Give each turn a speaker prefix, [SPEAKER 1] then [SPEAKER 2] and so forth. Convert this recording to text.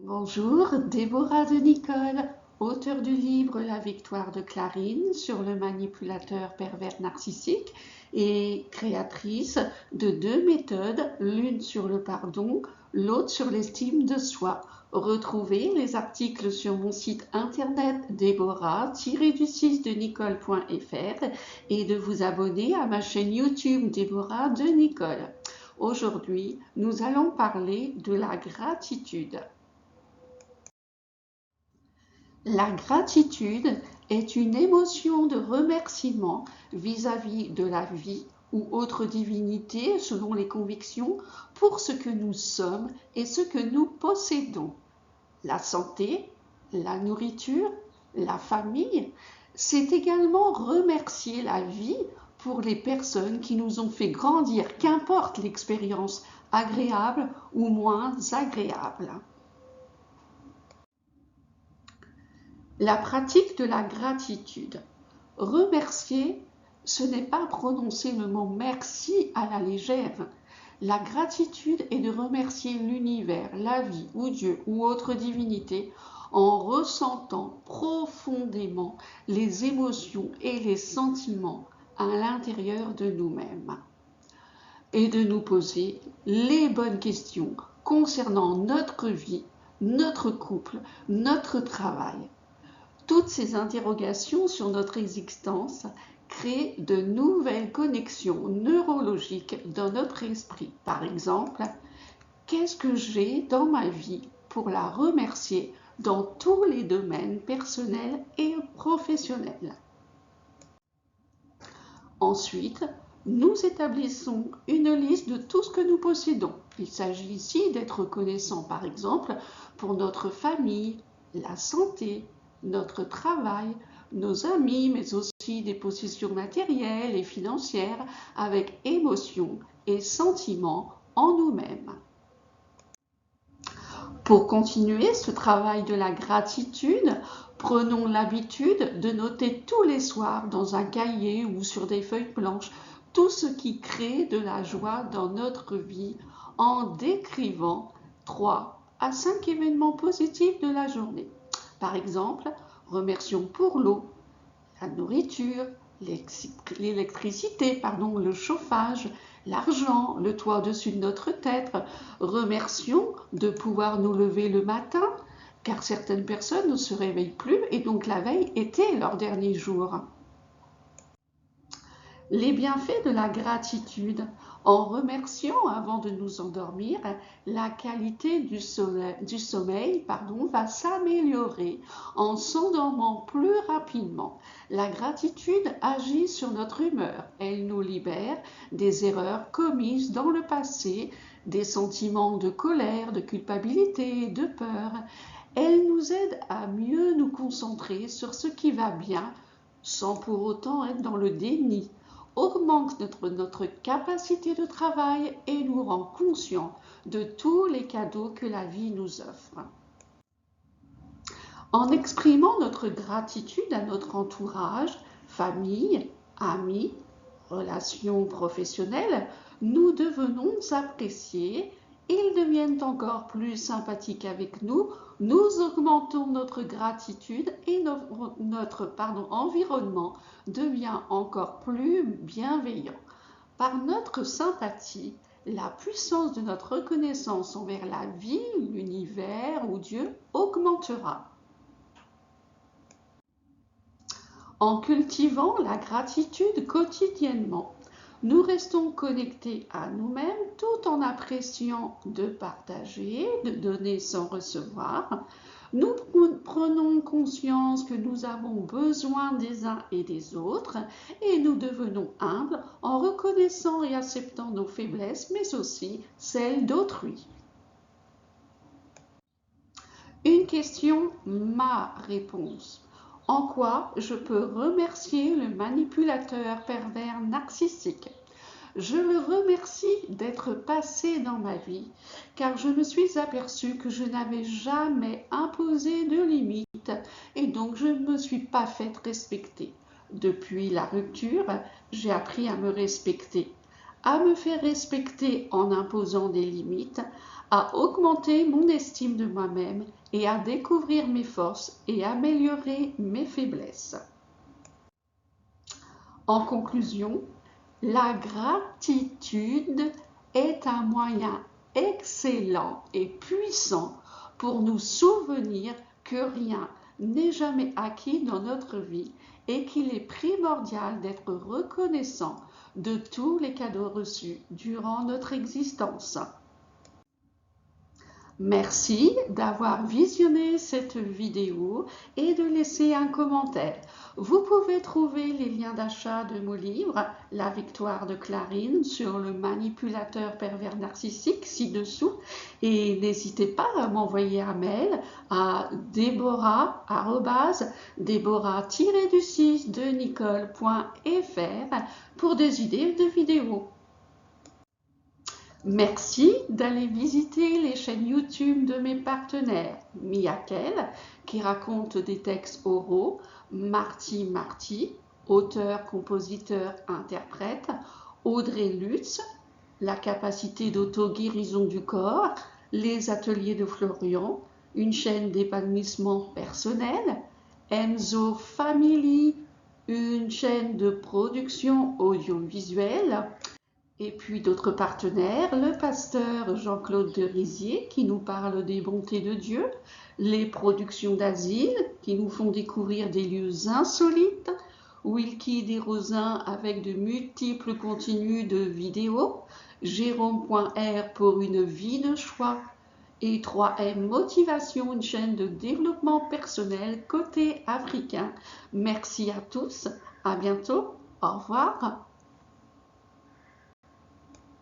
[SPEAKER 1] Bonjour, Déborah de Nicole, auteure du livre La victoire de Clarine sur le manipulateur pervers narcissique et créatrice de 2 méthodes, l'une sur le pardon, l'autre sur l'estime de soi. Retrouvez les articles sur mon site internet déborah-du6de-nicole.fr et de vous abonner à ma chaîne YouTube Déborah de Nicole. Aujourd'hui, nous allons parler de la gratitude. La gratitude est une émotion de remerciement vis-à-vis de la vie ou autre divinité selon les convictions pour ce que nous sommes et ce que nous possédons. La santé, la nourriture, la famille, c'est également remercier la vie pour les personnes qui nous ont fait grandir, qu'importe l'expérience agréable ou moins agréable. La pratique de la gratitude. Remercier, ce n'est pas prononcer le mot merci à la légère. La gratitude est de remercier l'univers, la vie ou Dieu ou autre divinité en ressentant profondément les émotions et les sentiments à l'intérieur de nous-mêmes et de nous poser les bonnes questions concernant notre vie, notre couple, notre travail. Toutes ces interrogations sur notre existence créent de nouvelles connexions neurologiques dans notre esprit. Par exemple, qu'est-ce que j'ai dans ma vie pour la remercier dans tous les domaines personnels et professionnels? Ensuite, nous établissons une liste de tout ce que nous possédons. Il s'agit ici d'être reconnaissant, par exemple, pour notre famille, la santé, notre travail, nos amis, mais aussi des possessions matérielles et financières avec émotion et sentiment en nous-mêmes. Pour continuer ce travail de la gratitude, prenons l'habitude de noter tous les soirs dans un cahier ou sur des feuilles blanches tout ce qui crée de la joie dans notre vie en décrivant 3 à 5 événements positifs de la journée. Par exemple, remercions pour l'eau, la nourriture, l'électricité, le chauffage, l'argent, le toit au-dessus de notre tête. Remercions de pouvoir nous lever le matin, car certaines personnes ne se réveillent plus et donc la veille était leur dernier jour. Les bienfaits de la gratitude. En remerciant avant de nous endormir, la qualité du sommeil va s'améliorer en s'endormant plus rapidement. La gratitude agit sur notre humeur. Elle nous libère des erreurs commises dans le passé, des sentiments de colère, de culpabilité, de peur. Elle nous aide à mieux nous concentrer sur ce qui va bien sans pour autant être dans le déni, augmente notre capacité de travail et nous rend conscients de tous les cadeaux que la vie nous offre. En exprimant notre gratitude à notre entourage, famille, amis, relations professionnelles, nous devenons appréciés, ils deviennent encore plus sympathiques avec nous, nous augmentons notre gratitude et notre environnement devient encore plus bienveillant. Par notre sympathie, la puissance de notre reconnaissance envers la vie, l'univers ou Dieu augmentera. En cultivant la gratitude quotidiennement, nous restons connectés à nous-mêmes tout en appréciant de partager, de donner sans recevoir. Nous prenons conscience que nous avons besoin des uns et des autres et nous devenons humbles en reconnaissant et acceptant nos faiblesses, mais aussi celles d'autrui. Une question, ma réponse. En quoi je peux remercier le manipulateur pervers narcissique? Je le remercie d'être passé dans ma vie, car je me suis aperçue que je n'avais jamais imposé de limites et donc je ne me suis pas faite respecter. Depuis la rupture, j'ai appris à me respecter, à me faire respecter en imposant des limites, à augmenter mon estime de moi-même et à découvrir mes forces et améliorer mes faiblesses. En conclusion, la gratitude est un moyen excellent et puissant pour nous souvenir que rien n'est jamais acquis dans notre vie et qu'il est primordial d'être reconnaissant de tous les cadeaux reçus durant notre existence. Merci d'avoir visionné cette vidéo et de laisser un commentaire. Vous pouvez trouver les liens d'achat de mon livre « La victoire de Clarine » sur le manipulateur pervers narcissique ci-dessous et n'hésitez pas à m'envoyer un mail à deborah-du6 de nicole.fr pour des idées de vidéos. Merci d'aller visiter les chaînes YouTube de mes partenaires, Miakel, qui raconte des textes oraux, Marty, auteur, compositeur, interprète, Audrey Lutz, la capacité d'auto-guérison du corps, les ateliers de Florian, une chaîne d'épanouissement personnel, Enzo Family, une chaîne de production audiovisuelle, et puis d'autres partenaires, le pasteur Jean-Claude de Rizier qui nous parle des bontés de Dieu, les productions d'asile qui nous font découvrir des lieux insolites, Wilkie Desrosins avec de multiples contenus de vidéos, Jérôme.R pour une vie de choix et 3M Motivation, une chaîne de développement personnel côté africain. Merci à tous, à bientôt, au revoir.